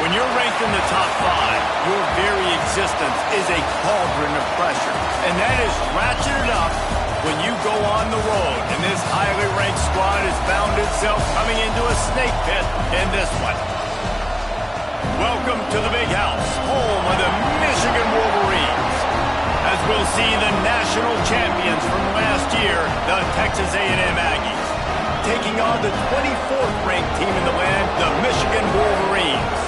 When you're ranked in the top 5, your very existence is a cauldron of pressure. And that is ratcheted up when you go on the road. And this highly ranked squad has found itself coming into a snake pit in this one. Welcome to the Big House, home of the Michigan Wolverines. As we'll see the national champions from last year, the Texas A&M Aggies, taking on the 24th ranked team in the land, the Michigan Wolverines.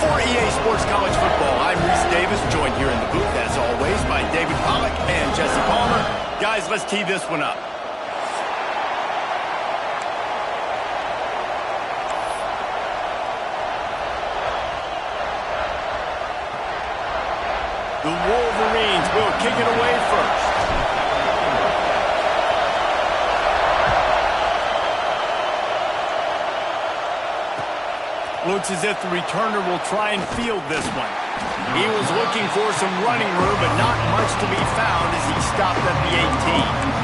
For EA Sports College Football, I'm Reese Davis, joined here in the booth, as always, by David Pollack and Jesse Palmer. Guys, let's tee this one up. The Wolverines will kick it away first. Looks as if the returner will try and field this one. He was looking for some running room, but not much to be found as he stopped at the 18.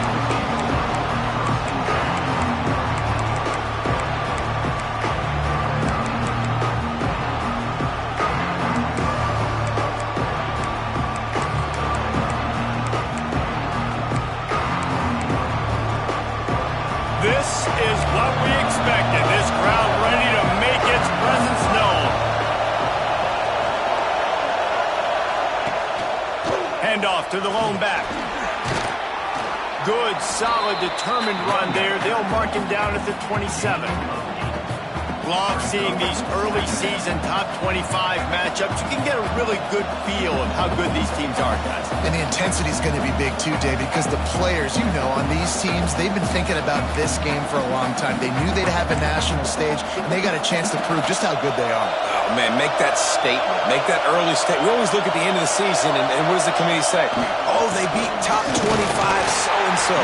This is what we expected. This crowd ready to make its presence known. Handoff to the lone back. Good, solid, determined run there. They'll mark him down at the 27. Love seeing these early season top 25 matchups. You can get a really good feel of how good these teams are, guys. And the intensity is going to be big too, David, because the players, you know, on these teams, they've been thinking about this game for a long time. They knew they'd have a national stage, and they got a chance to prove just how good they are. Oh, man, make that statement. Make that early statement. We always look at the end of the season, and what does the committee say? Oh, they beat top 25 so-and-so.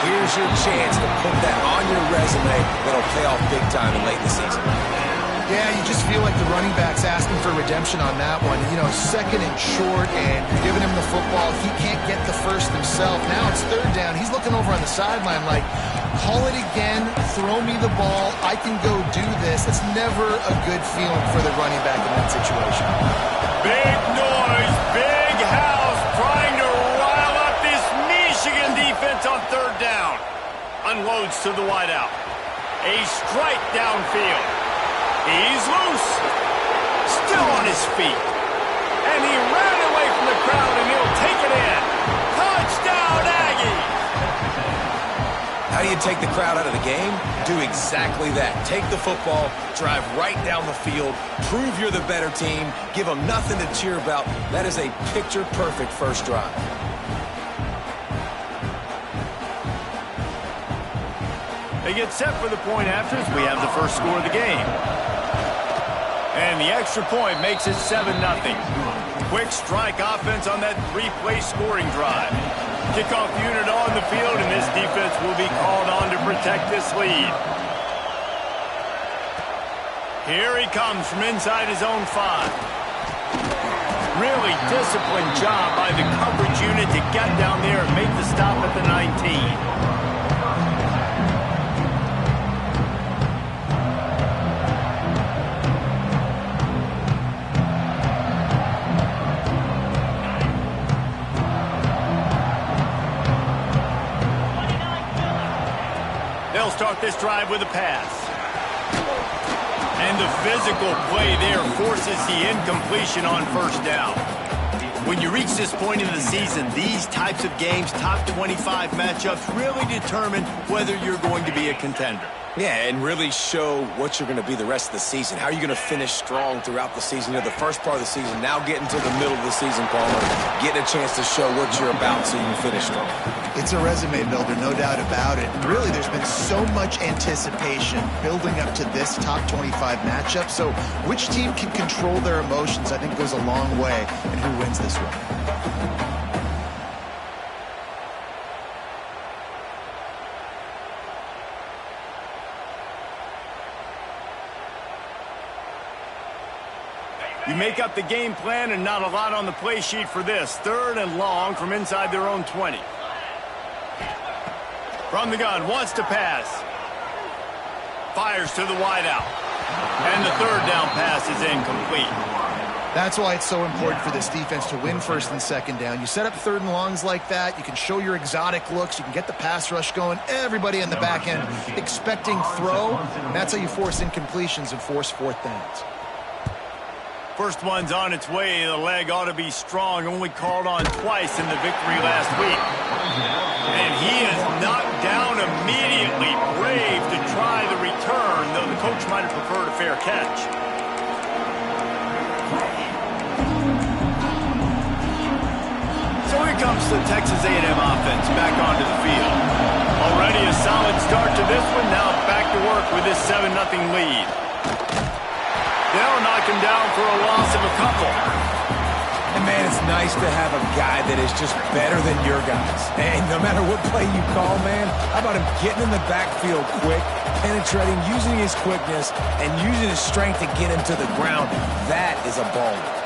Here's your chance to put that on your resume that'll pay off big time and late in the season. Yeah, you just feel like the running back's asking for redemption on that one. You know, second and short, and you're giving him the football. He can't get the first himself. Now it's third down. He's looking over on the sideline like, call it again, throw me the ball, I can go do this. It's never a good feeling for the running back in that situation. Big noise, big house, trying to rile up this Michigan defense on third down. Unloads to the wideout. A strike downfield. He's loose. Still on his feet. And he ran away from the crowd, and he'll take it in. Touchdown, Aggies! How do you take the crowd out of the game? Do exactly that. Take the football, drive right down the field, prove you're the better team, give them nothing to cheer about. That is a picture-perfect first drive. They get set for the point after as we have the first score of the game. And the extra point makes it 7-0. Quick strike offense on that three-play scoring drive. Kickoff unit on the field, and this defense will be called on to protect this lead. Here he comes from inside his own 5. Really disciplined job by the coverage unit to get down there and make the stop at the 19. They'll start this drive with a pass. And the physical play there forces the incompletion on first down. When you reach this point in the season, these types of games, top 25 matchups, really determine whether you're going to be a contender. Yeah, and really show what you're going to be the rest of the season. How are you going to finish strong throughout the season? You know, the first part of the season, now getting to the middle of the season, Palmer, getting a chance to show what you're about so you can finish strong. It's a resume builder, no doubt about it. Really, there's been so much anticipation building up to this top 25 matchup. So which team can control their emotions, I think, goes a long way in who wins this one. You make up the game plan and not a lot on the play sheet for this. 3rd and long from inside their own 20. From the gun, wants to pass. Fires to the wideout. And the 3rd down pass is incomplete. That's why it's so important for this defense to win 1st and 2nd down. You set up 3rd and longs like that. You can show your exotic looks. You can get the pass rush going. Everybody on the back end expecting throw. And that's how you force incompletions and force 4th downs. First one's on its way. The leg ought to be strong. Only called on twice in the victory last week. And he is knocked down immediately. Brave to try the return, though the coach might have preferred a fair catch. So here comes the Texas A&M offense back onto the field. Already a solid start to this one. Now back to work with this 7-0 lead. They'll knock him down for a loss of a couple. And, man, it's nice to have a guy that is just better than your guys. And no matter what play you call, man, how about him getting in the backfield quick, penetrating, using his quickness, and using his strength to get him to the ground. That is a baller.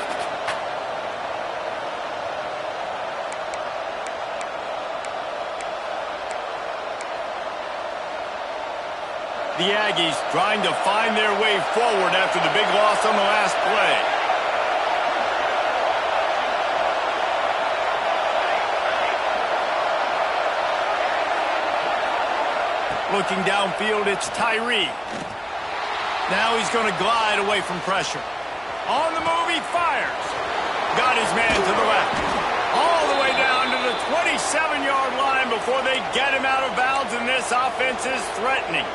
The Aggies trying to find their way forward after the big loss on the last play. Looking downfield, it's Tyree. Now he's going to glide away from pressure. On the move, he fires. Got his man to the left. All the way down to the 27-yard line before they get him out of bounds, and this offense is threatening.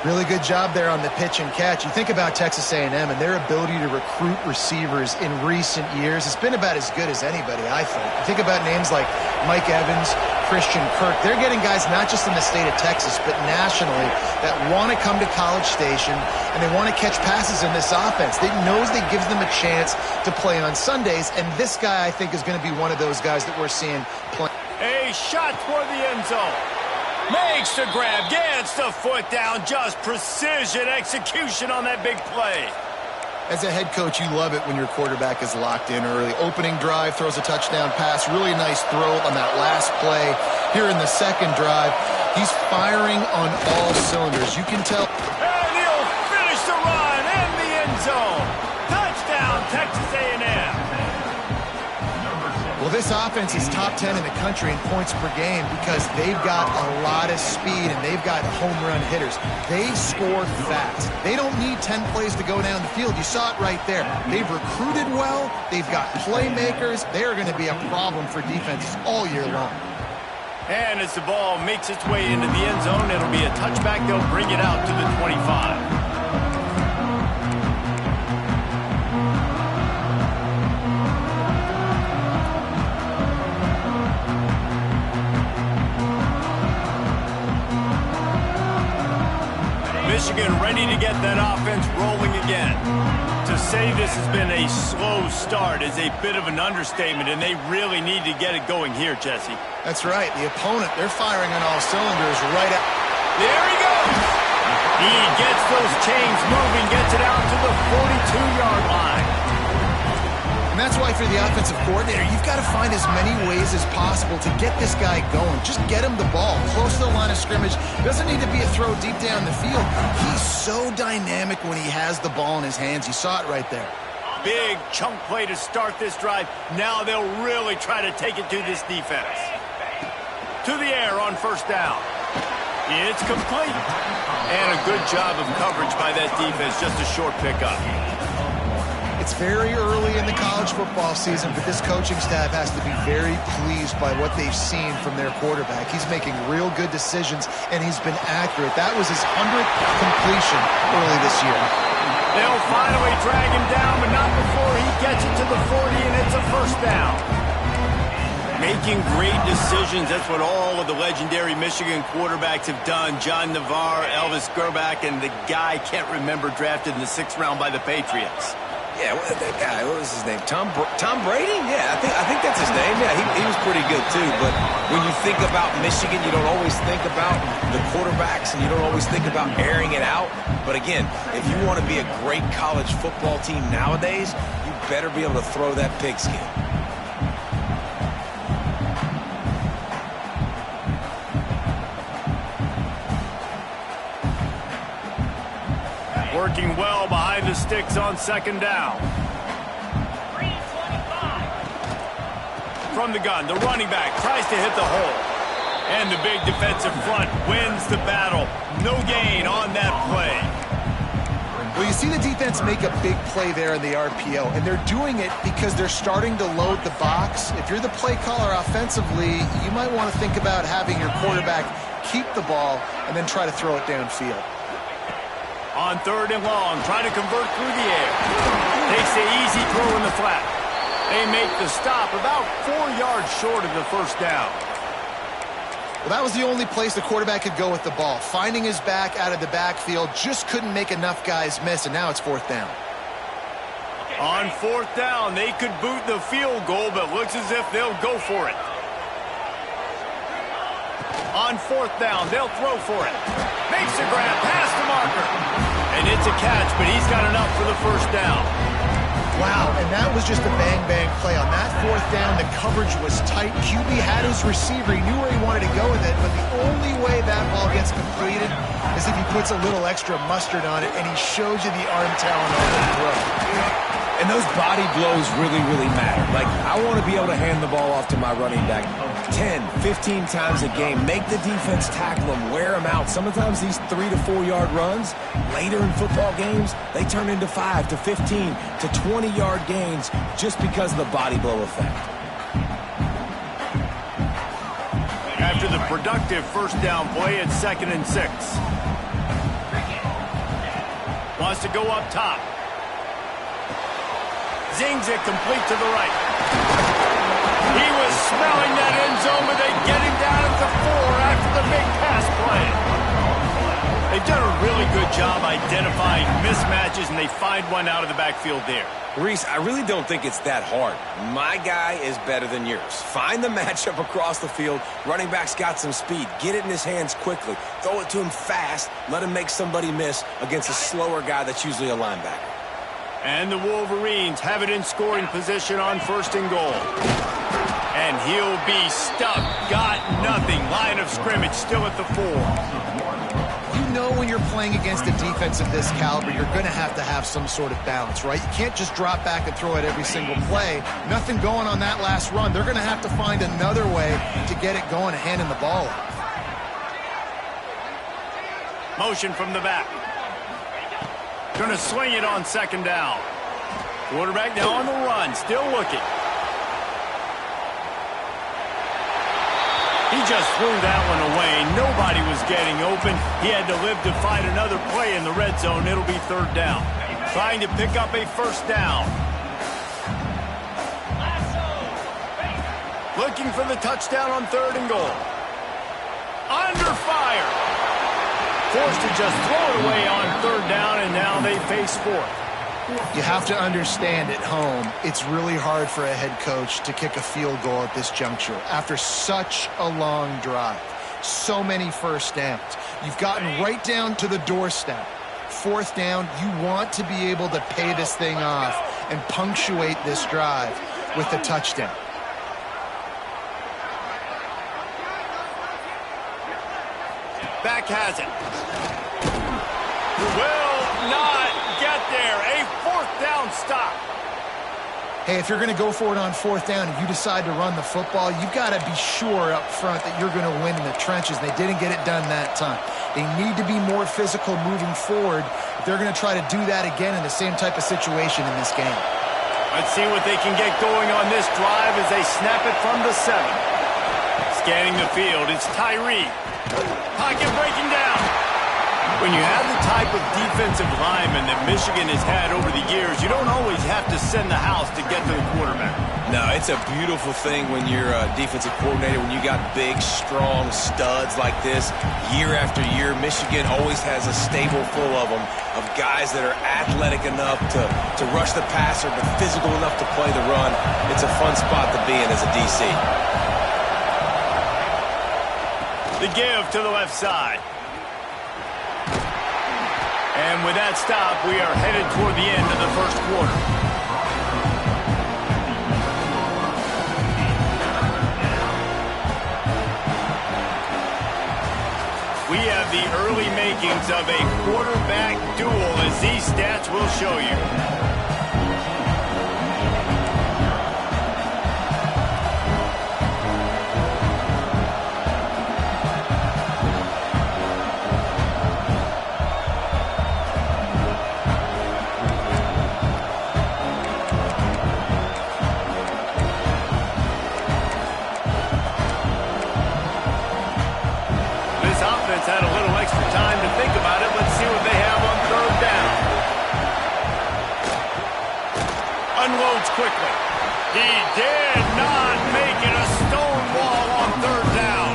Really good job there on the pitch and catch. You think about Texas A&M and their ability to recruit receivers in recent years. It's been about as good as anybody, I think. You think about names like Mike Evans, Christian Kirk. They're getting guys not just in the state of Texas, but nationally that want to come to College Station and they want to catch passes in this offense. They knows they gives them a chance to play on Sundays, and this guy, I think, is going to be one of those guys that we're seeing play. A shot toward the end zone. Makes the grab, gets the foot down, just precision execution on that big play. As a head coach, you love it when your quarterback is locked in early. Opening drive, throws a touchdown pass, really nice throw on that last play. Here in the 2nd drive, he's firing on all cylinders. You can tell. And he'll finish the run in the end zone. Touchdown, Texas A&M. Well, this offense is top 10 in the country in points per game because they've got a lot of speed and they've got home run hitters. They score fast. They don't need 10 plays to go down the field. You saw it right there. They've recruited well. They've got playmakers. They're going to be a problem for defenses all year long. And as the ball makes its way into the end zone, it'll be a touchback. They'll bring it out to the 25. Michigan ready to get that offense rolling again. To say this has been a slow start is a bit of an understatement, and they really need to get it going here, Jesse. That's right. The opponent, they're firing on all cylinders right at. There he goes. He gets those chains moving, gets it out to the 42-yard line. And that's why for the offensive coordinator, you've got to find as many ways as possible to get this guy going. Just get him the ball close to the line of scrimmage. Doesn't need to be a throw deep down the field. He's so dynamic when he has the ball in his hands. You saw it right there. Big chunk play to start this drive. Now they'll really try to take it to this defense. To the air on first down. It's complete. And a good job of coverage by that defense. Just a short pickup. It's very early in the college football season, but this coaching staff has to be very pleased by what they've seen from their quarterback. He's making real good decisions, and he's been accurate. That was his 100th completion early this year. They'll finally drag him down, but not before he gets it to the 40, and it's a first down. Making great decisions, that's what all of the legendary Michigan quarterbacks have done. John Navarre, Elvis Grbac, and the guy, can't remember, drafted in the 6th round by the Patriots. Yeah, that guy, what was his name? Tom Brady? Yeah, I think that's his name. Yeah, he was pretty good too. But when you think about Michigan, you don't always think about the quarterbacks, and you don't always think about airing it out. But again, if you want to be a great college football team nowadays, you better be able to throw that pigskin. Working well behind the sticks on second down. From the gun, the running back tries to hit the hole. And the big defensive front wins the battle. No gain on that play. Well, you see the defense make a big play there in the RPO, and they're doing it because they're starting to load the box. If you're the play caller offensively, you might want to think about having your quarterback keep the ball and then try to throw it downfield. On third and long, trying to convert through the air. Takes the easy throw in the flat. They make the stop about 4 yards short of the first down. Well, that was the only place the quarterback could go with the ball. Finding his back out of the backfield, just couldn't make enough guys miss, and now it's 4th down. On 4th down, they could boot the field goal, but looks as if they'll go for it. On 4th down, they'll throw for it. Makes the grab, past the marker. And it's a catch, but he's got enough for the first down. Wow, and that was just a bang-bang play. On that 4th down, the coverage was tight. QB had his receiver. He knew where he wanted to go with it, but the only way that ball gets completed is if he puts a little extra mustard on it, and he shows you the arm talent on the throw. And those body blows really, really matter. Like, I want to be able to hand the ball off to my running back 10, 15 times a game. Make the defense tackle him, wear him out. Sometimes these 3 to 4 yard runs, later in football games, they turn into 5 to 15 to 20 yard gains just because of the body blow effect. After the productive first down play, it's 2nd and 6. Wants to go up top. Zings it complete to the right. He was smelling that end zone, but they get him down at the 4 after the big pass play. They've done a really good job identifying mismatches, and they find one out of the backfield there. Reese, I really don't think it's that hard. My guy is better than yours. Find the matchup across the field. Running back's got some speed. Get it in his hands quickly. Throw it to him fast. Let him make somebody miss against a slower guy that's usually a linebacker. And the Wolverines have it in scoring position on 1st and goal. And he'll be stuck. Got nothing. Line of scrimmage still at the 4. You know when you're playing against a defense of this caliber, you're going to have some sort of balance, right? You can't just drop back and throw it every single play. Nothing going on that last run. They're going to have to find another way to get it going and handing the ball off. Motion from the back. Going to swing it on 2nd down. Quarterback now on the run, still looking. He just threw that one away. Nobody was getting open. He had to live to find another play in the red zone. It'll be 3rd down. Trying to pick up a first down. Looking for the touchdown on 3rd and goal. Under fire. Forced to just throw it away on 3rd down, and now they face 4th. You have to understand at home, it's really hard for a head coach to kick a field goal at this juncture after such a long drive. So many first downs. You've gotten right down to the doorstep. 4th down, you want to be able to pay this thing off and punctuate this drive with a touchdown. Back has it. Will not get there. A 4th down stop. Hey, if you're going to go for it on 4th down and you decide to run the football, you've got to be sure up front that you're going to win in the trenches. They didn't get it done that time. They need to be more physical moving forward if they're going to try to do that again in the same type of situation in this game. Let's see what they can get going on this drive as they snap it from the 7. Scanning the field, it's Tyree. Pocket breaking down. When you have the type of defensive lineman that Michigan has had over the years, you don't always have to send the house to get to the quarterback. No, it's a beautiful thing when you're a defensive coordinator, when you got big, strong studs like this. Year after year, Michigan always has a stable full of them, of guys that are athletic enough to rush the passer, but physical enough to play the run. It's a fun spot to be in as a DC. The give to the left side. And with that stop, we are headed toward the end of the first quarter. We have the early makings of a quarterback duel, as these stats will show you. Had a little extra time to think about it. Let's see what they have on 3rd down. Unloads quickly. He did not make it a stone wall on 3rd down.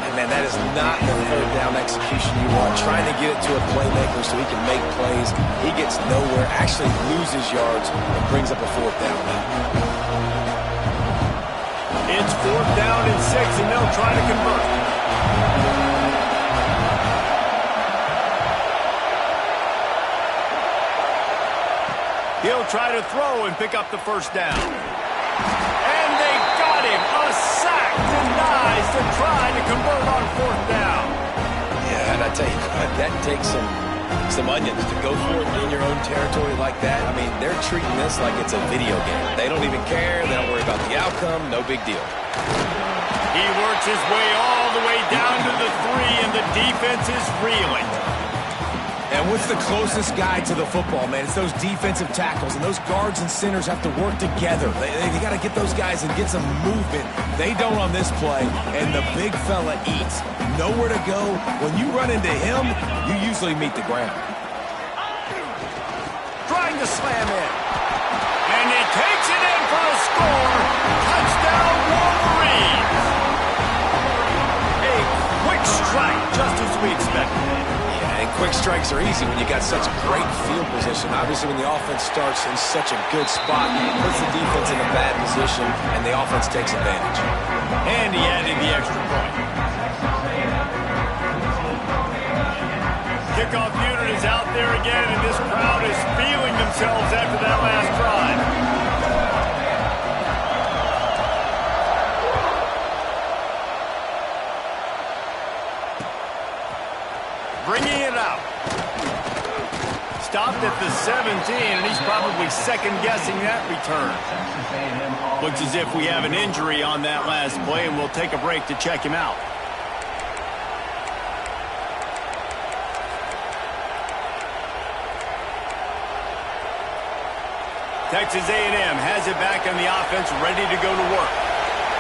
And man, that is not the 3rd down execution you want. Trying to get it to a playmaker so he can make plays. He gets nowhere, actually loses yards, and brings up a 4th down. It's 4th down and 6, and they'll try to convert. He'll try to throw and pick up the 1st down. And they got him. A sack denies to try to convert on 4th down. Yeah, and I tell you what, that takes some onions to go for it in your own territory like that. I mean, they're treating this like it's a video game. They don't even care. They don't worry about the outcome. No big deal. He works his way all the way down to the 3, and the defense is reeling. And what's the closest guy to the football, man? It's those defensive tackles, and those guards and centers have to work together. They got to get those guys and get some movement. They don't on this play, and the big fella eats. Nowhere to go. When you run into him, you usually meet the ground. Trying to slam in. And he takes it in for a score. Touchdown, Wolverines. A quick strike, just as we expected. And quick strikes are easy when you got such great field position. Obviously, when the offense starts in such a good spot, it puts the defense in a bad position, and the offense takes advantage. And he added the extra point. Kickoff unit is out there again, and this crowd is feeling themselves after that last drive. Bringing it out. Stopped at the 17, and he's probably second-guessing that return. Looks as if we have an injury on that last play, and we'll take a break to check him out. Texas A&M has it back on the offense, ready to go to work.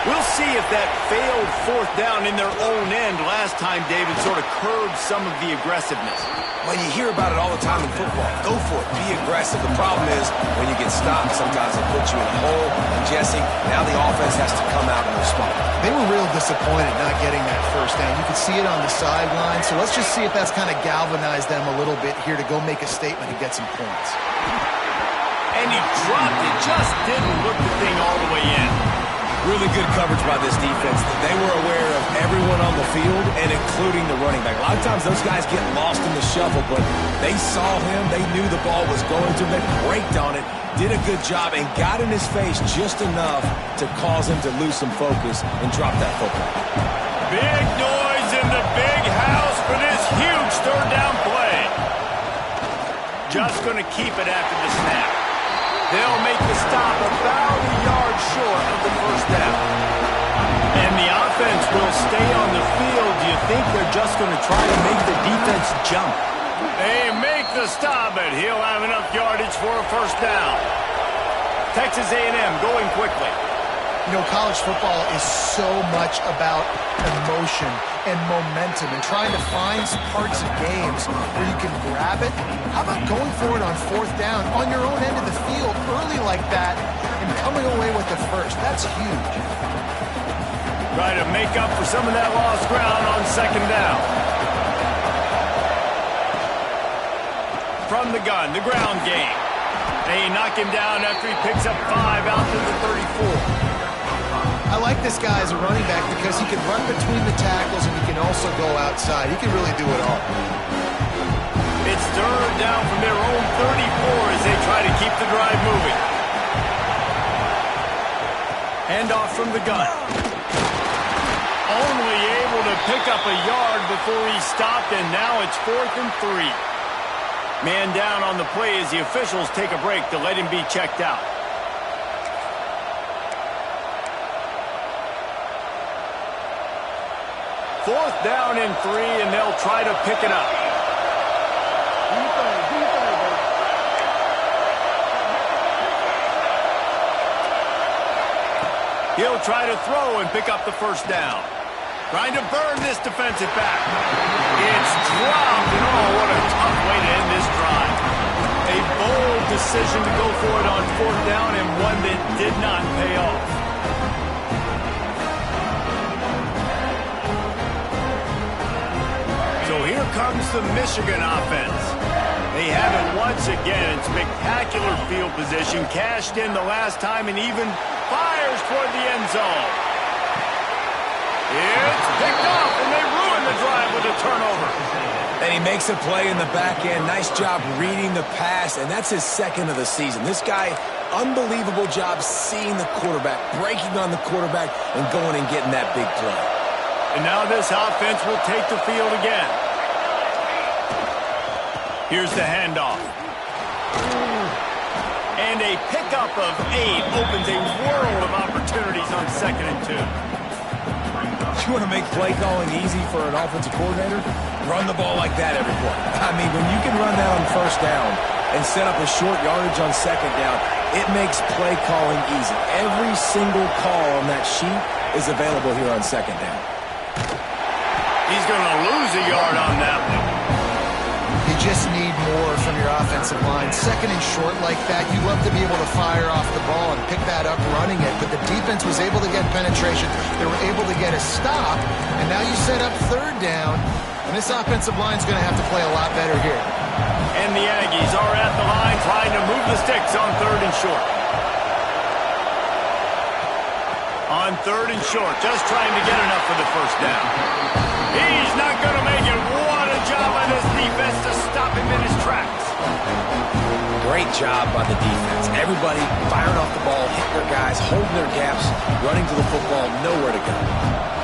We'll see if that failed 4th down in their own end last time, David, sort of curbed some of the aggressiveness. Well, you hear about it all the time in football. Go for it. Be aggressive. The problem is when you get stopped, sometimes it puts you in a hole. And, Jesse, now the offense has to come out and respond. They were real disappointed not getting that 1st down. You could see it on the sideline. So let's just see if that's kind of galvanized them a little bit here to go make a statement and get some points. And he dropped it. Just didn't look the thing all the way in. Really good coverage by this defense. They were aware of everyone on the field and including the running back. A lot of times those guys get lost in the shuffle, but they saw him. They knew the ball was going to him. They braked on it, did a good job, and got in his face just enough to cause him to lose some focus and drop that football. Big noise in the big house for this huge third down play. Just going to keep it after the snap. They'll make the stop about a yard short of the first down. And the offense will stay on the field. Do you think they're just going to try to make the defense jump? They make the stop, but he'll have enough yardage for a first down. Texas A&M going quickly. You know, college football is so much about emotion and momentum and trying to find some parts of games where you can grab it. How about going for it on fourth down on your own end of the field early like that and coming away with the first? That's huge. Try to make up for some of that lost ground on second down. From the gun, the ground game. They knock him down after he picks up 5 out to the 34. I like this guy as a running back because he can run between the tackles and he can also go outside. He can really do it all. It's third down from their own 34 as they try to keep the drive moving. Handoff from the gun. Only able to pick up a yard before he stopped, and now it's 4th and 3. Man down on the play as the officials take a break to let him be checked out. Fourth down and 3, and they'll try to pick it up. He'll try to throw and pick up the first down. Trying to burn this defensive back. It's dropped, and oh, what a tough way to end this drive. A bold decision to go for it on fourth down, and one that did not pay off. So here comes the Michigan offense. They have it once again in spectacular field position, cashed in the last time, and even fires toward the end zone. It's picked off, and they ruin the drive with a turnover. And he makes a play in the back end. Nice job reading the pass, and that's his second of the season. This guy, unbelievable job seeing the quarterback, breaking on the quarterback, and going and getting that big play. And now this offense will take the field again. Here's the handoff. And a pickup of 8 opens a world of opportunities on 2nd and 2. You want to make play calling easy for an offensive coordinator? Run the ball like that every play. I mean, when you can run that on first down and set up a short yardage on second down, it makes play calling easy. Every single call on that sheet is available here on second down. He's going to lose a yard on that one. You just need more from your offensive line. Second and short like that, you love to be able to fire off the ball and pick that up running it, but the defense was able to get penetration. They were able to get a stop, and now you set up third down, and this offensive line's going to have to play a lot better here. And the Aggies are at the line trying to move the sticks on 3rd and short. On 3rd and short, just trying to get enough for the first down. He's not going to make it. What a job by this defense to stop him in his tracks. Great job by the defense. Everybody firing off the ball, hitting their guys, holding their gaps, running to the football, nowhere to go.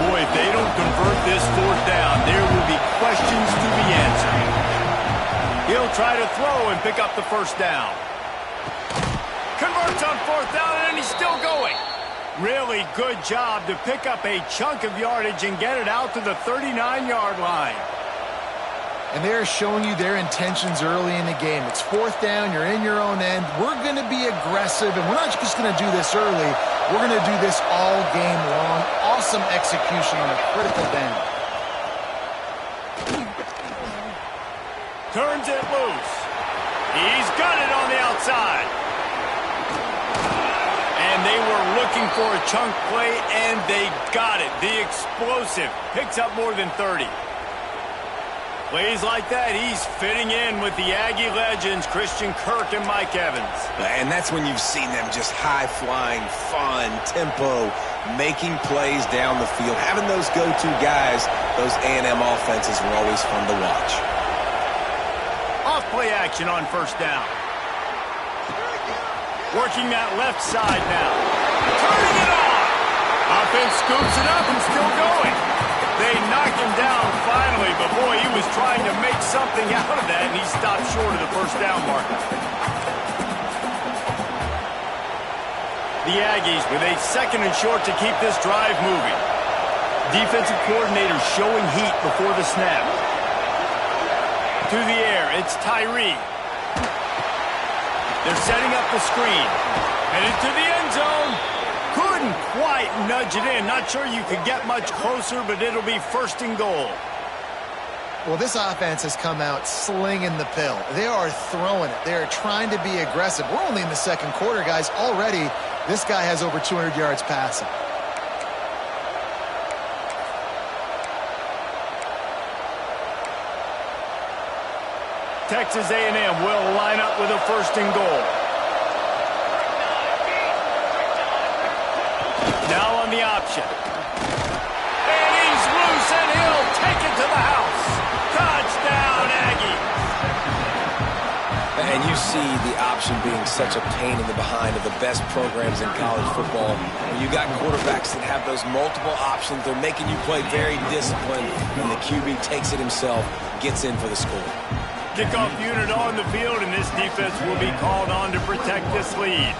Boy, if they don't convert this fourth down, there will be questions to be answered. He'll try to throw and pick up the first down. Converts on fourth down, and he's still going. Really good job to pick up a chunk of yardage and get it out to the 39-yard line. And they're showing you their intentions early in the game. It's fourth down, you're in your own end. We're going to be aggressive, and we're not just going to do this early. We're going to do this all game long. Awesome execution on a critical down. Turns it loose. He's got it on the outside. And they were looking for a chunk play, and they got it. The explosive picks up more than 30. Plays like that, he's fitting in with the Aggie legends, Christian Kirk and Mike Evans. And that's when you've seen them just high-flying, fun, tempo, making plays down the field. Having those go-to guys, those A&M offenses were always fun to watch. Off-play action on first down. Working that left side now. Turning it on! Offense scoops it up and still going. They knocked him down finally, but boy, he was trying to make something out of that, and he stopped short of the first down marker. The Aggies with a second and short to keep this drive moving. Defensive coordinator showing heat before the snap. To the air, it's Tyree. They're setting up the screen. Headed to the end zone. Couldn't quite nudge it in. Not sure you could get much closer, but it'll be first and goal. Well, this offense has come out slinging the pill. They are throwing it. They are trying to be aggressive. We're only in the second quarter, guys. Already, this guy has over 200 yards passing. Texas A&M will line up with a first and goal. Now on the option. And he's loose, and he'll take it to the house. Touchdown, Aggie. And you see the option being such a pain in the behind of the best programs in college football. When you got quarterbacks that have those multiple options, they're making you play very disciplined, and the QB takes it himself, gets in for the score. Kickoff unit on the field, and this defense will be called on to protect this lead.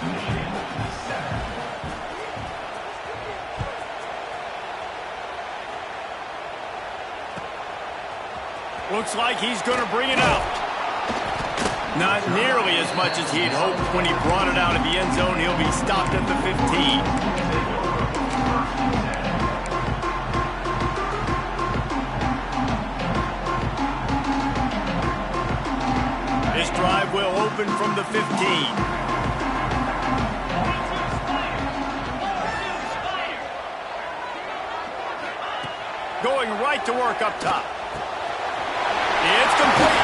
Looks like he's going to bring it out. Not nearly as much as he'd hoped when he brought it out of the end zone. He'll be stopped at the 15. This drive will open from the 15. Going right to work up top. It's complete.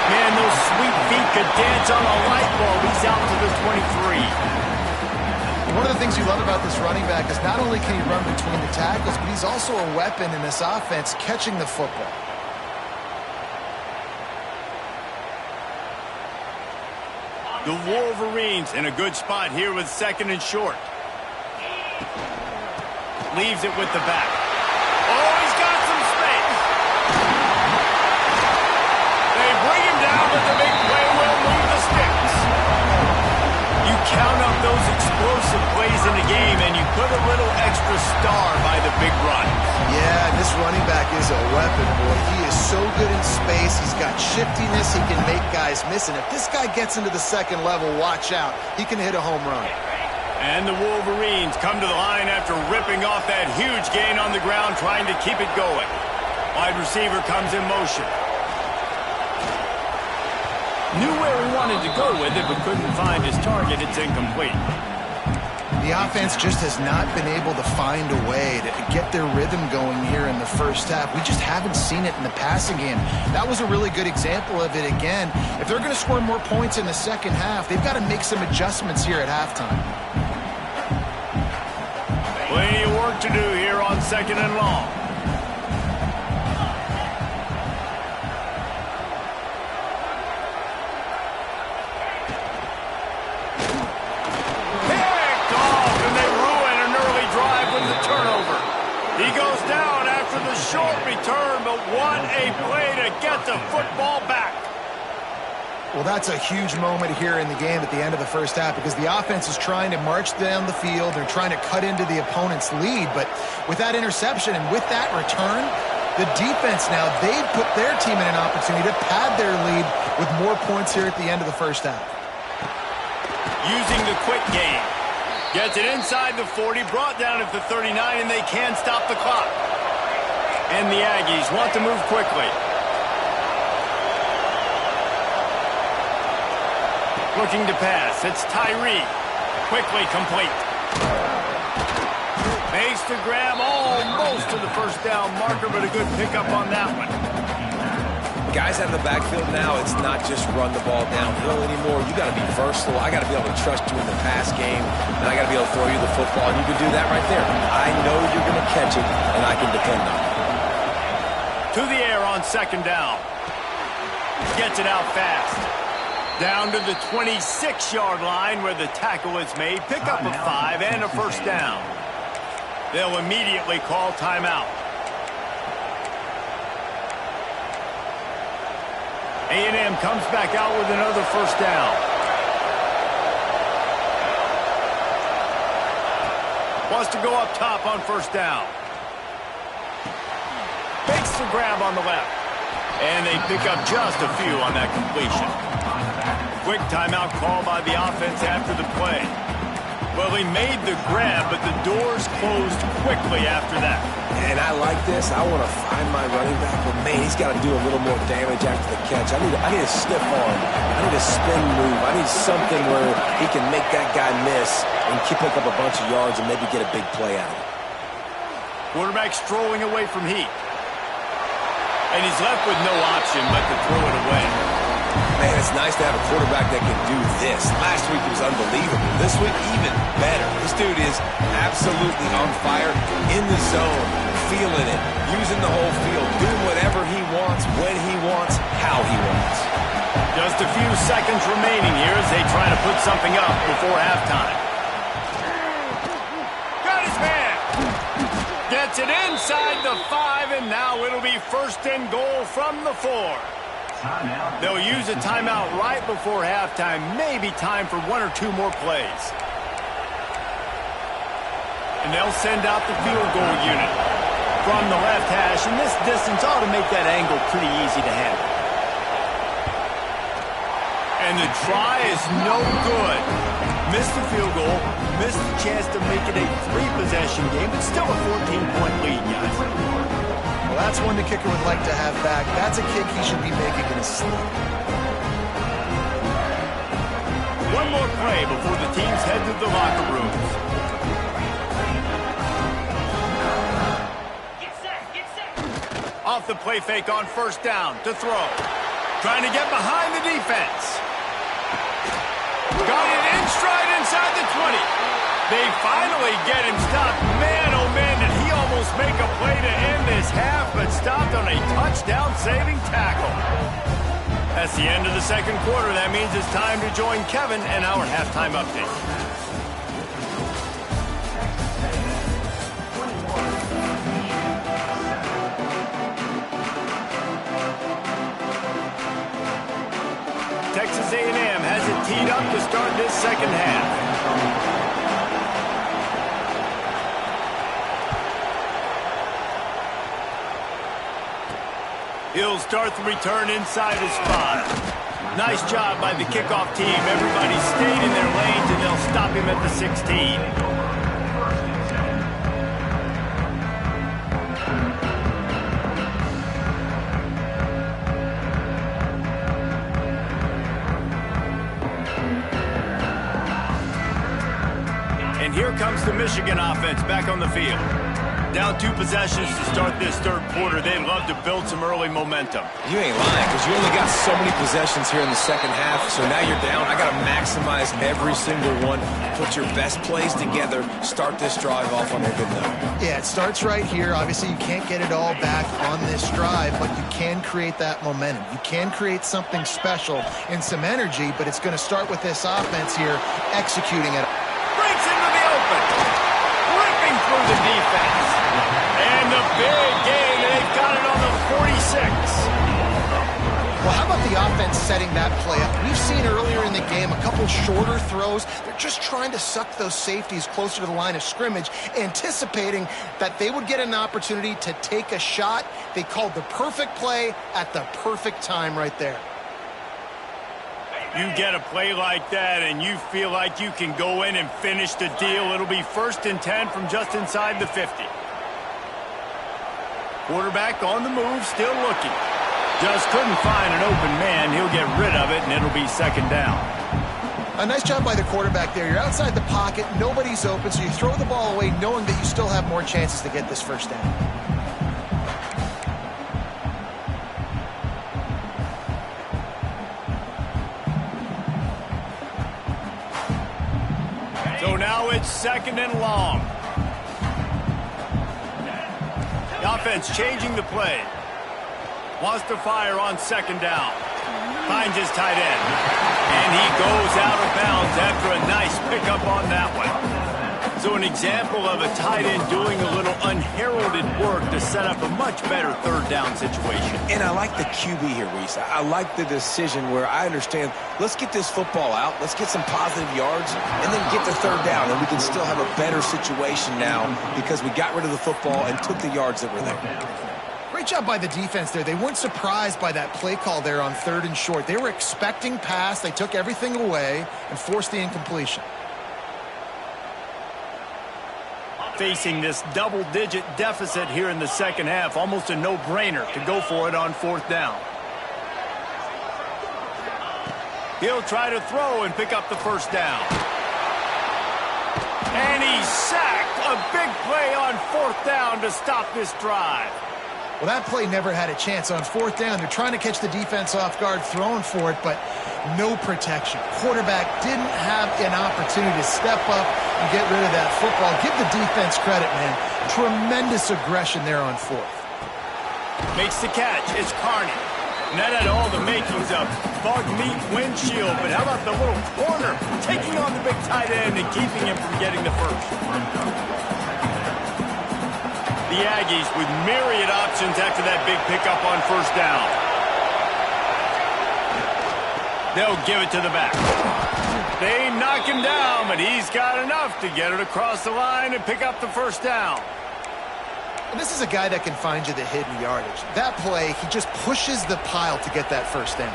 Man, those sweet feet could dance on a light bulb. He's out to the 23. One of the things you love about this running back is not only can he run between the tackles, but he's also a weapon in this offense catching the football. The Wolverines in a good spot here with second and short. Leaves it with the back. Oh, he's got some space. They bring him down, but the big play will move the sticks. You count up those explosive plays in the game, and you put a little extra star by the big run. Yeah, this running back is a weapon, boy. He is so good in space. He's got shiftiness. He can make guys miss. And if this guy gets into the second level, watch out. He can hit a home run. And the Wolverines come to the line after ripping off that huge gain on the ground, trying to keep it going. Wide receiver comes in motion. Knew where he wanted to go with it, but couldn't find his target. It's incomplete. The offense just has not been able to find a way to get their rhythm going here in the first half. We just haven't seen it in the passing game. That was a really good example of it again. If they're going to score more points in the second half, they've got to make some adjustments here at halftime. Plenty of work to do here on second and long. Picked off, and they ruin an early drive with the turnover. He goes down after the short return, but what a play to get the football back. Well, that's a huge moment here in the game at the end of the first half because the offense is trying to march down the field. They're trying to cut into the opponent's lead. But with that interception and with that return, the defense now, they've put their team in an opportunity to pad their lead with more points here at the end of the first half. Using the quick game. Gets it inside the 40, brought down at the 39, and they can stop the clock. And the Aggies want to move quickly. Looking to pass. It's Tyree. Quickly complete. Makes the grab almost to the first down marker, but a good pickup on that one. Guys out of the backfield now, it's not just run the ball downhill anymore. You got to be versatile. I got to be able to trust you in the pass game, and I got to be able to throw you the football, and you can do that right there. I know you're going to catch it, and I can depend on it. To the air on second down. Gets it out fast. Down to the 26-yard line where the tackle is made. Pick up a 5 and a first down. They'll immediately call timeout. A&M comes back out with another first down. Wants to go up top on first down. Makes the grab on the left. And they pick up just a few on that completion. Quick timeout call by the offense after the play. Well, he made the grab, but the doors closed quickly after that. And I like this. I want to find my running back, but man, he's got to do a little more damage after the catch. I need a stiff arm. I need a spin move. I need something where he can make that guy miss and pick up a bunch of yards and maybe get a big play out of it. Quarterback strolling away from heat. And he's left with no option but to throw it away. Man, it's nice to have a quarterback that can do this. Last week was unbelievable. This week, even better. This dude is absolutely on fire, in the zone, feeling it, using the whole field, doing whatever he wants, when he wants, how he wants. Just a few seconds remaining here as they try to put something up before halftime. Got his man. Gets it inside the 5, and now it'll be first and goal from the 4. They'll use a timeout right before halftime. Maybe time for 1 or 2 more plays. And they'll send out the field goal unit from the left hash, and this distance ought to make that angle pretty easy to handle. And the try is no good. Missed the field goal, missed the chance to make it a 3-possession game, but still a 14-point lead, guys. Well, that's one the kicker would like to have back. That's a kick he should be making in his sleep. One more play before the teams head to the locker rooms. Get set. Off the play fake on first down to throw. Trying to get behind the defense. Got it in stride inside the 20. They finally get him stopped. Man, oh man, did he almost make a play to end this half, but stopped on a touchdown-saving tackle. That's the end of the second quarter. That means it's time to join Kevin and our halftime update. Texas A&M has it teed up to start this second half. He'll start the return inside his spot. Nice job by the kickoff team. Everybody stayed in their lanes, and they'll stop him at the 16. And here comes the Michigan offense back on the field. Down 2 possessions to start this third quarter. They'd love to build some early momentum. You ain't lying, because you only got so many possessions here in the second half, so now you're down. I got to maximize every single one, put your best plays together, start this drive off on a good note. Yeah, it starts right here. Obviously, you can't get it all back on this drive, but you can create that momentum. You can create something special and some energy, but it's going to start with this offense here executing it. Breaks into the open. Ripping through the defense. And the big game, they've got it on the 46. Well, how about the offense setting that play up? We've seen earlier in the game a couple shorter throws. They're just trying to suck those safeties closer to the line of scrimmage, anticipating that they would get an opportunity to take a shot. They called the perfect play at the perfect time right there. You get a play like that and you feel like you can go in and finish the deal. It'll be 1st and 10 from just inside the 50. Quarterback on the move, still looking. Just couldn't find an open man. He'll get rid of it, and it'll be second down. A nice job by the quarterback there. You're outside the pocket, nobody's open, so you throw the ball away knowing that you still have more chances to get this first down. now it's 2nd and long. The offense changing the play. Wants to fire on 2nd down. Finds his tight end. And he goes out of bounds after a nice pickup on that one. So an example of a tight end doing a little unheralded work to set up a much better 3rd down situation. And I like the QB here, Reese. I like the decision where I understand, let's get this football out, let's get some positive yards, and then get to 3rd down, and we can still have a better situation now because we got rid of the football and took the yards that were there. Great job by the defense there. They weren't surprised by that play call there on 3rd and short. They were expecting pass. They took everything away and forced the incompletion. Facing this double-digit deficit here in the 2nd half, almost a no-brainer to go for it on 4th down. He'll try to throw and pick up the 1st down. And he's sacked. A big play on 4th down to stop this drive. Well, that play never had a chance. On 4th down, they're trying to catch the defense off guard, throwing for it, but no protection. Quarterback didn't have an opportunity to step up and get rid of that football. Give the defense credit, man. Tremendous aggression there on 4th. Makes the catch. It's Carney. And that had all the makings of bug meat windshield, but how about the little corner taking on the big tight end and keeping him from getting the 1st? The Aggies with myriad options after that big pickup on 1st down. They'll give it to the back. They knock him down, but he's got enough to get it across the line and pick up the 1st down. And this is a guy that can find you the hidden yardage. That play, he just pushes the pile to get that 1st down.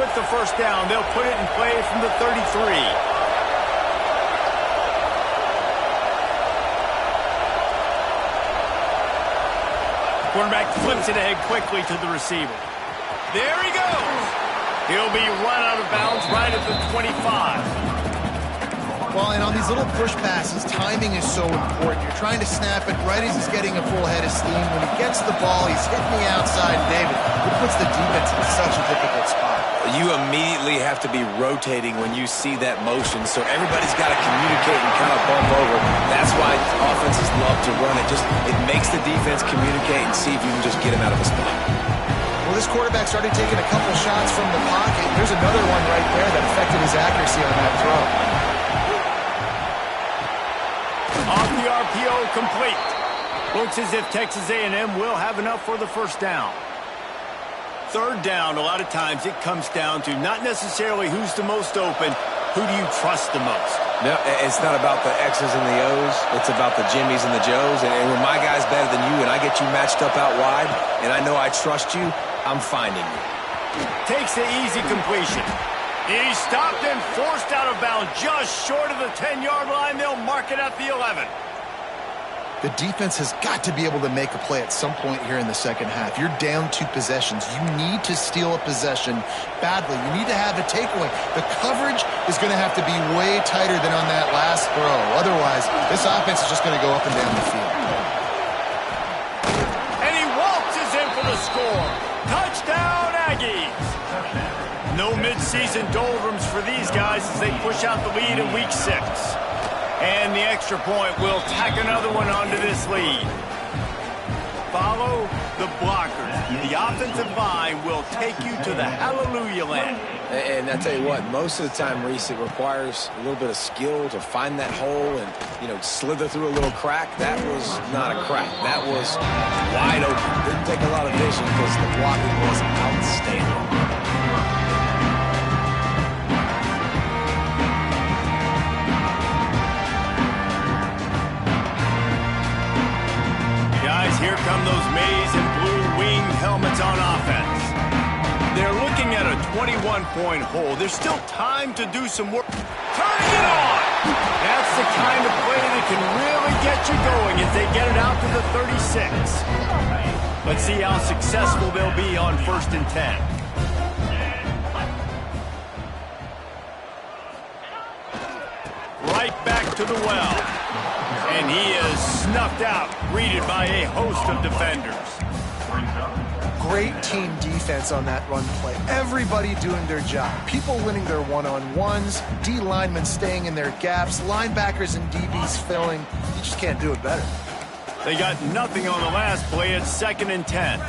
With the 1st down, they'll put it in play from the 33. Quarterback flips it ahead quickly to the receiver. There he goes. He'll be run out of bounds right at the 25. Well, and on these little push passes, timing is so important. You're trying to snap it right as he's getting a full head of steam. When he gets the ball, he's hitting the outside, David. It puts the defense in such a difficult spot. You immediately have to be rotating when you see that motion, so everybody's got to communicate and kind of bump over. That's why offenses love to run it. It makes the defense communicate and see if you can just get him out of a spot. Well, this quarterback started taking a couple shots from the pocket. There's another one right there that affected his accuracy on that throw. Off the RPO, complete. Looks as if Texas A&M will have enough for the 1st down. 3rd down, a lot of times it comes down to not necessarily who's the most open, who do you trust the most? No, it's not about the X's and the O's. It's about the Jimmies and the Joes. And when my guy's better than you and I get you matched up out wide and I know I trust you, I'm finding you. Takes the easy completion. He's stopped and forced out of bounds just short of the 10-yard line. They'll mark it at the 11. The defense has got to be able to make a play at some point here in the 2nd half. You're down 2 possessions. You need to steal a possession badly. You need to have a takeaway. The coverage is going to have to be way tighter than on that last throw. Otherwise, this offense is just going to go up and down the field. And he waltzes in for the score. Touchdown, Aggies. No midseason doldrums for these guys as they push out the lead in Week 6. And the extra point will tack another one onto this lead. Follow the blockers. The offensive line will take you to the hallelujah land. And I tell you what, most of the time, Reese, it requires a little bit of skill to find that hole and, slither through a little crack. That was not a crack. That was wide open. Didn't take a lot of vision because the blocking was outstanding. Here come those maize and blue winged helmets on offense. They're looking at a 21-point hole. There's still time to do some work. Turning it on! That's the kind of play that can really get you going as they get it out to the 36. Let's see how successful they'll be on 1st and 10. Right back to the well. And he is snuffed out, greeted by a host of defenders. Great team defense on that run play. Everybody doing their job. People winning their one-on-ones, D linemen staying in their gaps, linebackers and DBs filling. You just can't do it better. They got nothing on the last play. It's 2nd and 10.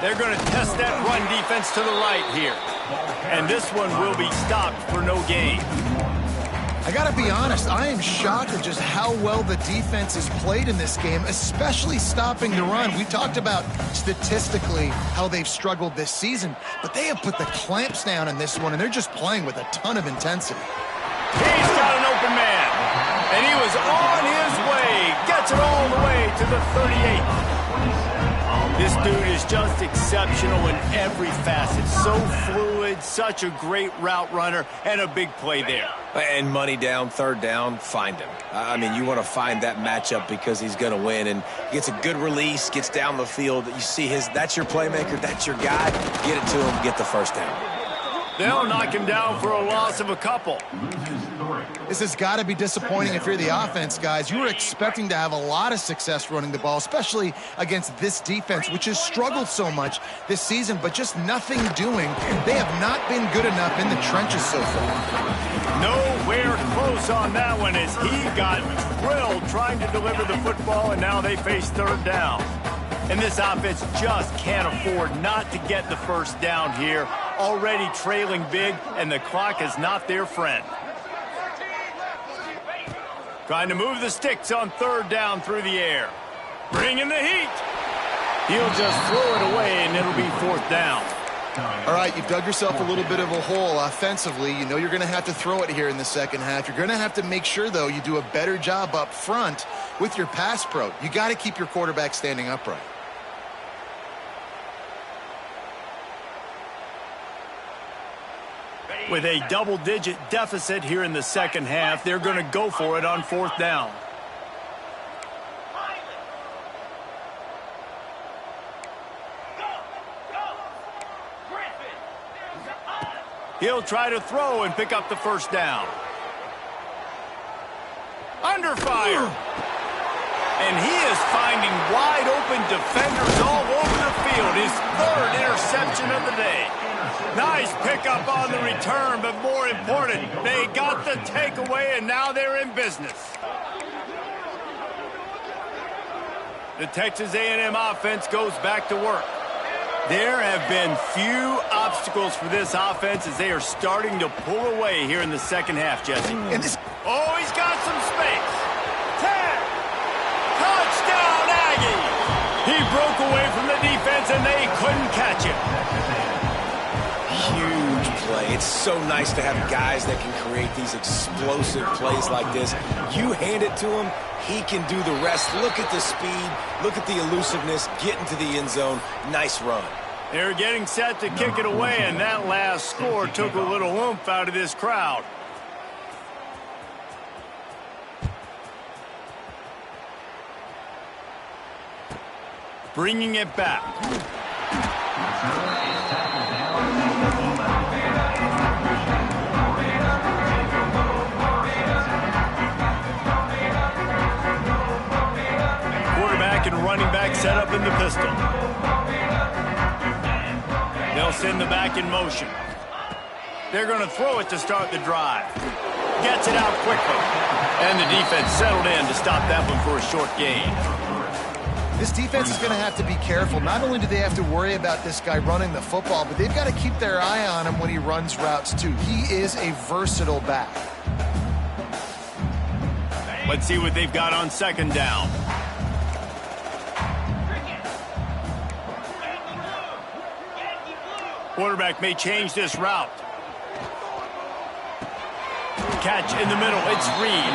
They're going to test that run defense to the right here. And this one will be stopped for no gain. I got to be honest, I am shocked at just how well the defense has played in this game, especially stopping the run. We talked about statistically how they've struggled this season, but they have put the clamps down in this one, and they're just playing with a ton of intensity. He's got an open man, and he was on his way. Gets it all the way to the 38. This dude is just exceptional in every facet. So fluid, such a great route runner, and a big play there. And money down, 3rd down, find him. I mean, you want to find that matchup because he's going to win, and gets a good release, gets down the field. You see that's your playmaker, that's your guy. Get it to him, get the 1st down. They'll knock him down for a loss of a couple. This has got to be disappointing if you're the offense, guys. You were expecting to have a lot of success running the ball, especially against this defense, which has struggled so much this season, but just nothing doing. They have not been good enough in the trenches so far. Nowhere close on that one as he got drilled trying to deliver the football, and now they face 3rd down. And this offense just can't afford not to get the 1st down here. Already trailing big, and the clock is not their friend. Trying to move the sticks on 3rd down through the air. Bringing the heat. He'll just throw it away, and it'll be 4th down. All right, you've dug yourself a little bit of a hole offensively. You know you're going to have to throw it here in the 2nd half. You're going to have to make sure, though, you do a better job up front with your pass pro. You got to keep your quarterback standing upright. With a double-digit deficit here in the 2nd half, they're going to go for it on 4th down. He'll try to throw and pick up the 1st down. Under fire. And he is finding wide-open defenders all over the field. His 3rd interception of the day. Nice pickup on the return, but more important, they got the takeaway, and now they're in business. The Texas A&M offense goes back to work. There have been few obstacles for this offense as they are starting to pull away here in the 2nd half, Jesse. Oh, he's got some space. 10. Touchdown, Aggie. He broke away from the defense, and they couldn't catch him. Huge play. It's so nice to have guys that can create these explosive plays like this. You hand it to him, he can do the rest. Look at the speed, look at the elusiveness, get into the end zone. Nice run. They're getting set to kick it away, and that last score took a little oomph out of this crowd. Bringing it back. Quarterback and running back set up in the pistol. They'll send the back in motion. They're going to throw it to start the drive. Gets it out quickly. And the defense settled in to stop that one for a short gain. This defense is going to have to be careful. Not only do they have to worry about this guy running the football, but they've got to keep their eye on him when he runs routes too. He is a versatile back. Let's see what they've got on 2nd down. Quarterback may change this route. Catch in the middle. It's Reed.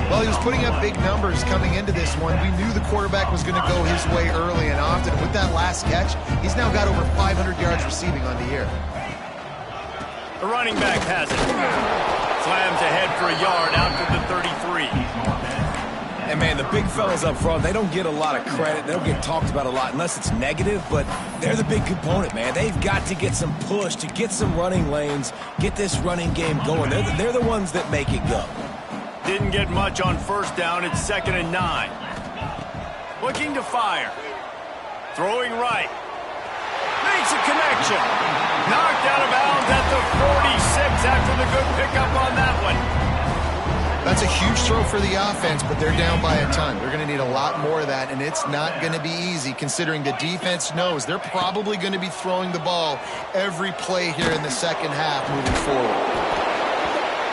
Well, he was putting up big numbers coming into this one. We knew the quarterback was going to go his way early and often. With that last catch, he's now got over 500 yards receiving on the year. The running back has it. Slams ahead for a yard out to the 33. And man, the big fellas up front, they don't get a lot of credit. They don't get talked about a lot unless it's negative, but they're the big component, man. They've got to get some push, to get some running lanes, get this running game going. They're the ones that make it go. Didn't get much on first down. It's 2nd and 9. Looking to fire. Throwing right. Makes a connection. Knocked out of bounds at the 46 after the good pickup on that one. That's a huge throw for the offense, but they're down by a ton. They're going to need a lot more of that, and it's not going to be easy considering the defense knows they're probably going to be throwing the ball every play here in the second half moving forward.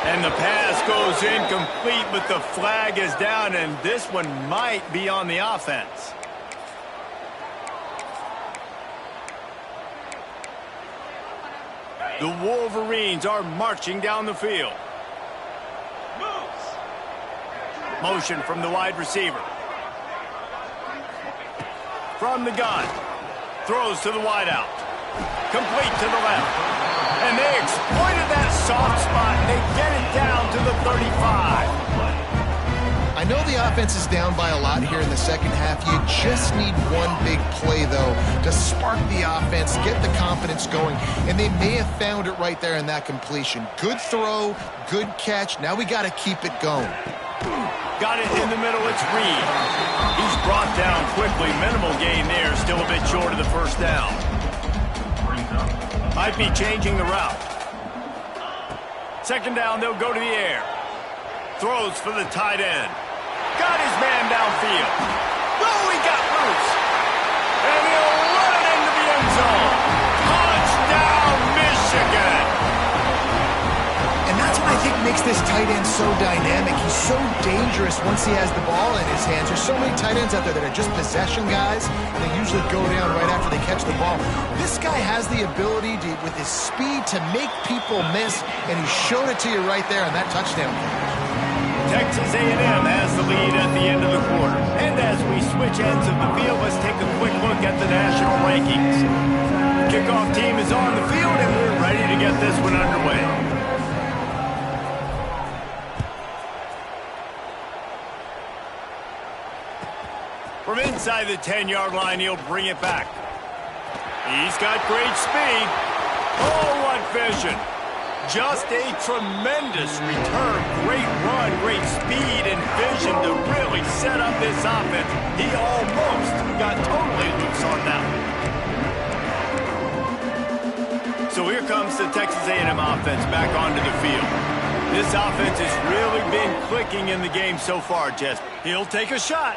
And the pass goes incomplete, but the flag is down, and this one might be on the offense. The Wolverines are marching down the field. Motion from the wide receiver. From the gun. Throws to the wideout. Complete to the left. And they exploited that soft spot. They get it down to the 35. I know the offense is down by a lot here in the second half. You just need one big play, though, to spark the offense, get the confidence going, and they may have found it right there in that completion. Good throw, good catch. Now we got to keep it going. Got it in the middle. It's Reed. He's brought down quickly. Minimal gain there. Still a bit short of the first down. Might be changing the route. Second down, they'll go to the air. Throws for the tight end. Got his man downfield. Oh, he got loose. And he'll run it into the end zone. Touchdown, Michigan. And that's what I think makes this tight end so dynamic. He's so dangerous once he has the ball in his hands. There's so many tight ends out there that are just possession guys, and they usually go down right after they catch the ball. This guy has the ability to, with his speed, to make people miss, and he showed it to you right there on that touchdown catch. Texas A&M has the lead at the end of the quarter. And as we switch ends of the field, let's take a quick look at the national rankings. Kickoff team is on the field, and we're ready to get this one underway. From inside the 10-yard line, he'll bring it back. He's got great speed. Oh, what vision. Just a tremendous return. Great run, great speed and vision to really set up this offense. He almost got totally loose on that one. So here comes the Texas A&M offense back onto the field. This offense has really been clicking in the game so far, Jess. He'll take a shot.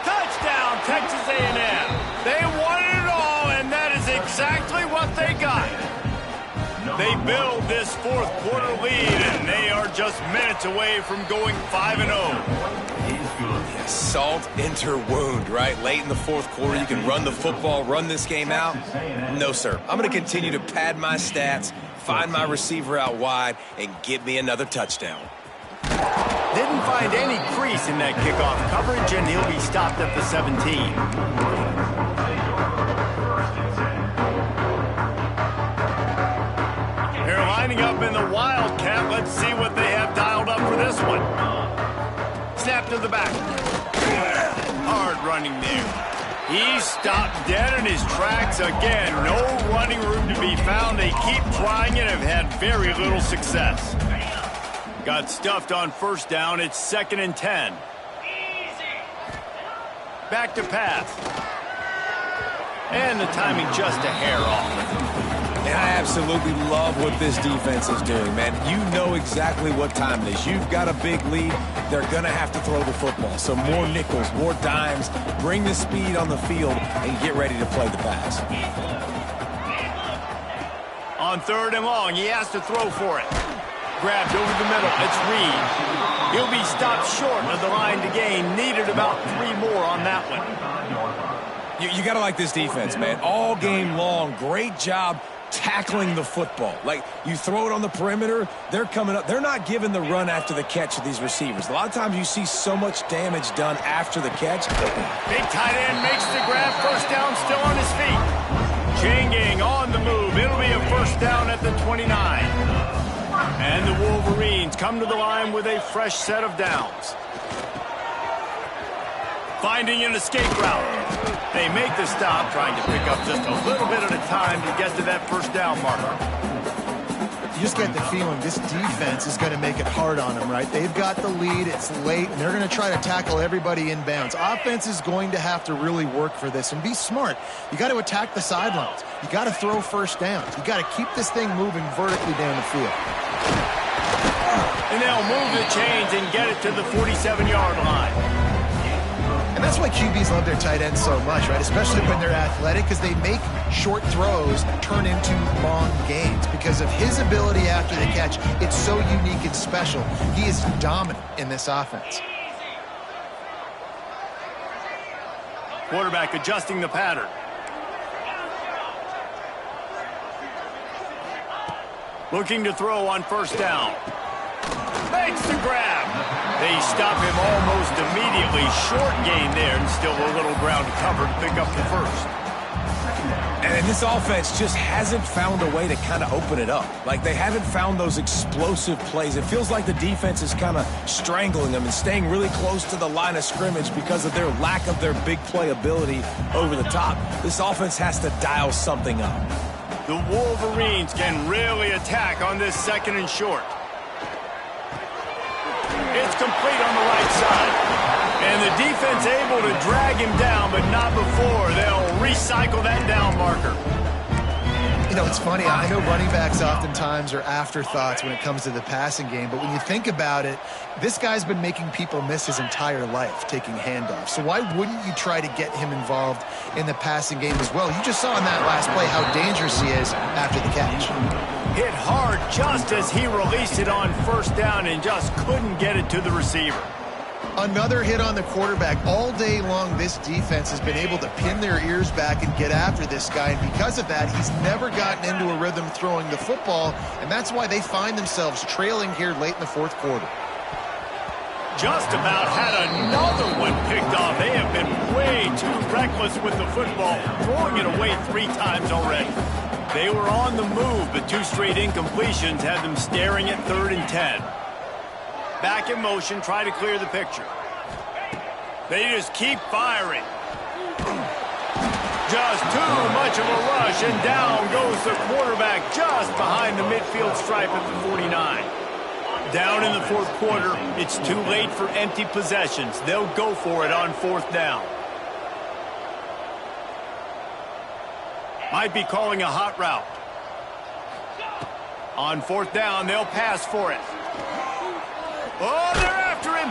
Touchdown, Texas A&M. They wanted it all, and that is exactly what they got. They build this fourth quarter lead, and they are just minutes away from going 5-0. Yeah, salt enter wound, right? Late in the fourth quarter, you can run the football, run this game out. No, sir. I'm going to continue to pad my stats, find my receiver out wide, and get me another touchdown. Didn't find any crease in that kickoff coverage, and he'll be stopped at the 17. They're lining up in the Wildcat. Let's see what they have dialed up for this one. Snap to the back. Hard running there. He's stopped dead in his tracks again. No running room to be found. They keep trying and have had very little success. Got stuffed on first down. It's 2nd and 10. Back to pass. And the timing just a hair off. And I absolutely love what this defense is doing, man. You know exactly what time it is. You've got a big lead. They're going to have to throw the football. So more nickels, more dimes. Bring the speed on the field and get ready to play the pass. On 3rd and long, he has to throw for it. Grabbed over the middle. It's Reed. He'll be stopped short of the line to gain. Needed about 3 more on that one. You got to like this defense, man. All game long, great job tackling the football. Like, you throw it on the perimeter, they're coming up. They're not giving the run after the catch to these receivers. A lot of times you see so much damage done after the catch. Big tight end makes the grab. First down, still on his feet. Changing on the move. It'll be a first down at the 29. And the Wolverines come to the line with a fresh set of downs. Finding an escape route. They make the stop, trying to pick up just a little bit at a time to get to that first down marker. You just get the feeling this defense is going to make it hard on them, right? They've got the lead, it's late, and they're going to try to tackle everybody inbounds. Offense is going to have to really work for this and be smart. You got to attack the sidelines. You got to throw first downs. You got to keep this thing moving vertically down the field. And they'll move the chains and get it to the 47-yard line. And that's why QBs love their tight ends so much, right? Especially when they're athletic, because they make short throws turn into long gains. Because of his ability after the catch, it's so unique and special. He is dominant in this offense. Quarterback adjusting the pattern. Looking to throw on first down. Makes the grab. They stop him almost immediately. Short gain there, and still a little ground covered to pick up the first. And this offense just hasn't found a way to kind of open it up. Like, they haven't found those explosive plays. It feels like the defense is kind of strangling them and staying really close to the line of scrimmage because of their lack of their big play ability over the top. This offense has to dial something up. The Wolverines can really attack on this second and short. It's complete on the right side. And the defense able to drag him down, but not before. They'll recycle that down marker. You know, it's funny. I know running backs oftentimes are afterthoughts when it comes to the passing game, but when you think about it, this guy's been making people miss his entire life taking handoffs. So why wouldn't you try to get him involved in the passing game as well? You just saw in that last play how dangerous he is after the catch. Hit hard just as he released it on first down and just couldn't get it to the receiver. Another hit on the quarterback. All day long, this defense has been able to pin their ears back and get after this guy, and because of that, he's never gotten into a rhythm throwing the football, and that's why they find themselves trailing here late in the fourth quarter. Just about had another one picked off. They have been way too reckless with the football, throwing it away 3 times already. They were on the move, but 2 straight incompletions had them staring at 3rd and 10. Back in motion, try to clear the picture. They just keep firing. Just too much of a rush, and down goes the quarterback just behind the midfield stripe at the 49. Down in the fourth quarter, it's too late for empty possessions. They'll go for it on 4th down. Might be calling a hot route. On 4th down, they'll pass for it. Oh, they're after him.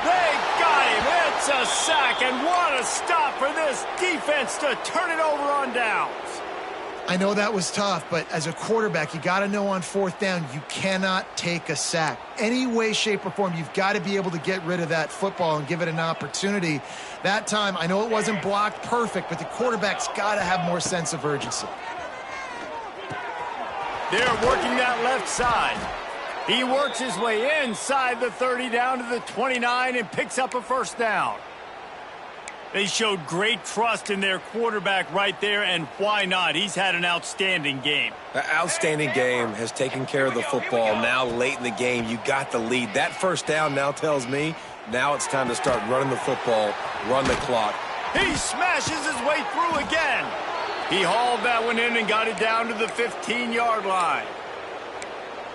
They got him. It's a sack, and what a stop for this defense to turn it over on downs. I know that was tough, but as a quarterback, you got to know on 4th down, you cannot take a sack. Any way, shape, or form, you've got to be able to get rid of that football and give it an opportunity. That time, I know it wasn't blocked perfect, but the quarterback's got to have more sense of urgency. They're working that left side. He works his way inside the 30 down to the 29 and picks up a first down. They showed great trust in their quarterback right there, and why not? He's had an outstanding game. An outstanding game, has taken care of the football. Now late in the game, you got the lead. That first down now tells me now it's time to start running the football, run the clock. He smashes his way through again. He hauled that one in and got it down to the 15-yard line.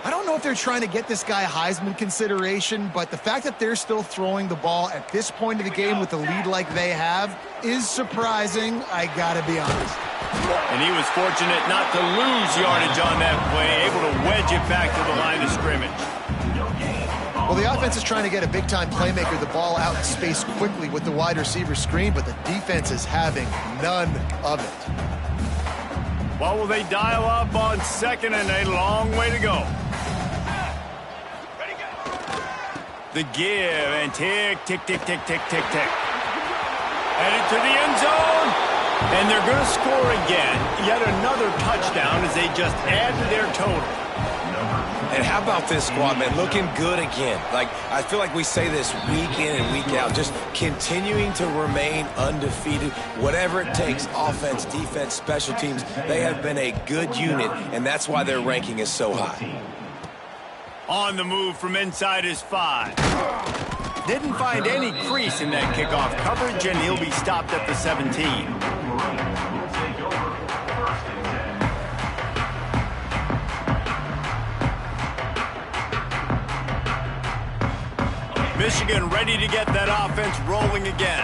I don't know if they're trying to get this guy Heisman consideration, but the fact that they're still throwing the ball at this point of the game with a lead like they have is surprising, I gotta be honest. And he was fortunate not to lose yardage on that play, able to wedge it back to the line of scrimmage. Well, the offense is trying to get a big-time playmaker the ball out in space quickly with the wide receiver screen, but the defense is having none of it. Well, will they dial up on 2nd and a long way to go? The give and tick, tick, tick, tick, tick, tick, tick. Headed to the end zone. And they're going to score again. Yet another touchdown as they just add to their total. And how about this squad, man? Looking good again. Like, I feel like we say this week in and week out, just continuing to remain undefeated. Whatever it takes, offense, defense, special teams, they have been a good unit, and that's why their ranking is so high. On the move from inside his 5. Didn't find any crease in that kickoff coverage, and he'll be stopped at the 17. Michigan ready to get that offense rolling again.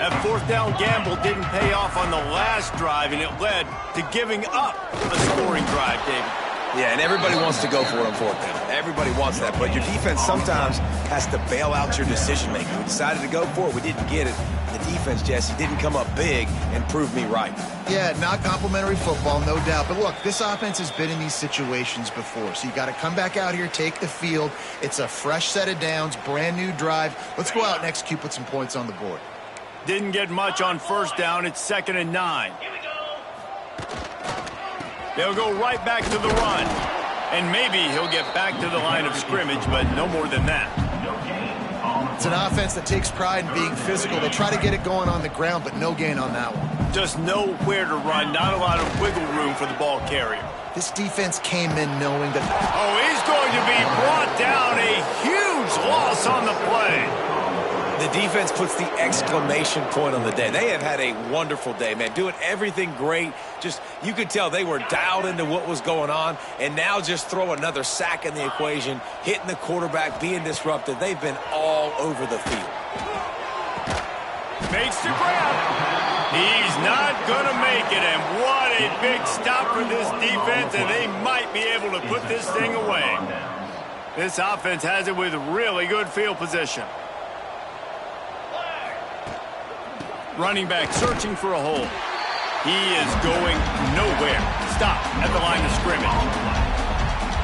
That fourth down gamble didn't pay off on the last drive, and it led to giving up a scoring drive, David. Yeah, and everybody wants to go for it on fourth down. Everybody wants that, but your defense sometimes has to bail out your decision-making. We decided to go for it. We didn't get it. The defense, Jesse, didn't come up big and prove me right. Yeah, not complimentary football, no doubt. But look, this offense has been in these situations before, so you got to come back out here, take the field. It's a fresh set of downs, brand new drive. Let's go out and execute, put some points on the board. Didn't get much on first down. It's 2nd and 9. They'll go right back to the run. And maybe he'll get back to the line of scrimmage, but no more than that. It's an offense that takes pride in being physical. They try to get it going on the ground, but no gain on that one. Just nowhere to run. Not a lot of wiggle room for the ball carrier. This defense came in knowing that... Oh, he's going to be brought down. A huge loss on the play. The defense puts the exclamation point on the day. They have had a wonderful day, man. Doing everything great. Just, you could tell they were dialed into what was going on. And now just throw another sack in the equation, hitting the quarterback, being disrupted. They've been all over the field. Makes the grab. He's not going to make it. And what a big stop for this defense. And they might be able to put this thing away. This offense has it with really good field position. Running back searching for a hole. He is going nowhere. Stop at the line of scrimmage.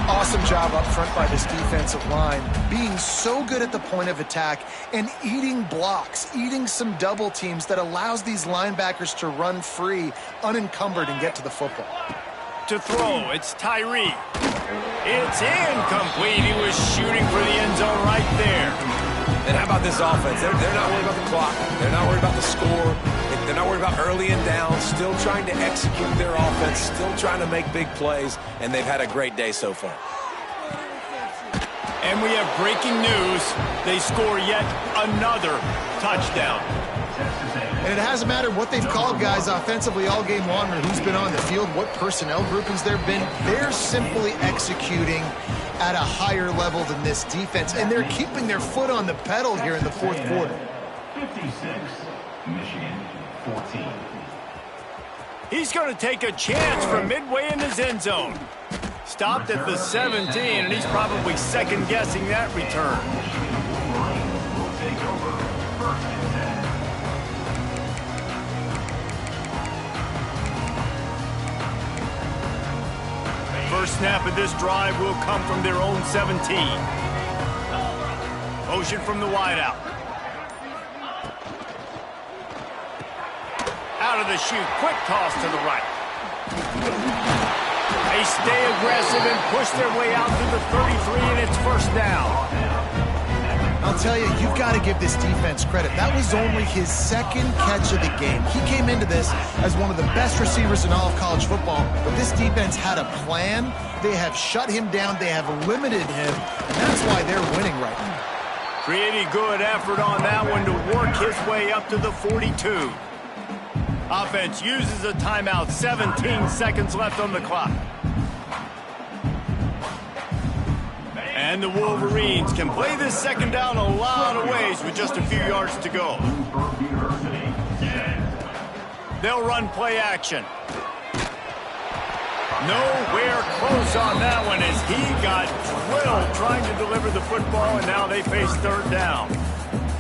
Awesome job up front by this defensive line. Being so good at the point of attack and eating blocks, eating some double teams that allows these linebackers to run free, unencumbered, and get to the football. To throw, it's Tyree. It's incomplete. He was shooting for the end zone right there. And how about this offense? They're not worried about the clock. They're not worried about the score. They're not worried about early and down. Still trying to execute their offense. Still trying to make big plays. And they've had a great day so far. And we have breaking news. They score yet another touchdown. And it hasn't mattered what they've called guys offensively all game long or who's been on the field, what personnel groupings there have been. They're simply executing at a higher level than this defense, and they're keeping their foot on the pedal here in the fourth quarter. 56, Michigan 14. He's going to take a chance from midway in his end zone. Stopped at the 17, and he's probably second-guessing that return. First snap of this drive will come from their own 17. Motion from the wideout. Out of the chute, quick toss to the right. They stay aggressive and push their way out to the 33, and it's first down. I'll tell you, you've got to give this defense credit. That was only his second catch of the game. He came into this as one of the best receivers in all of college football, but this defense had a plan. They have shut him down. They have limited him, and that's why they're winning right now. Pretty good effort on that one to work his way up to the 42. Offense uses a timeout, 17 seconds left on the clock. And the Wolverines can play this second down a lot of ways with just a few yards to go. They'll run play action. Nowhere close on that one as he got drilled trying to deliver the football, and now they face third down.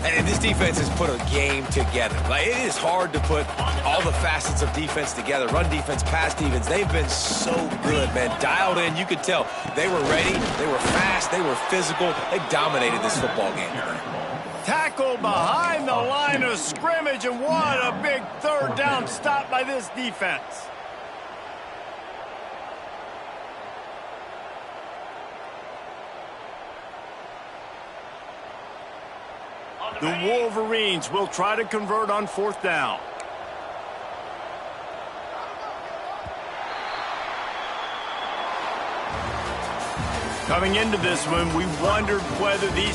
And this defense has put a game together. Like, it is hard to put all the facets of defense together. Run defense, pass defense. They've been so good, man. Dialed in. You could tell they were ready. They were fast. They were physical. They dominated this football game. Tackle behind the line of scrimmage, and what a big third down stop by this defense. The Wolverines will try to convert on fourth down. Coming into this one, we wondered whether these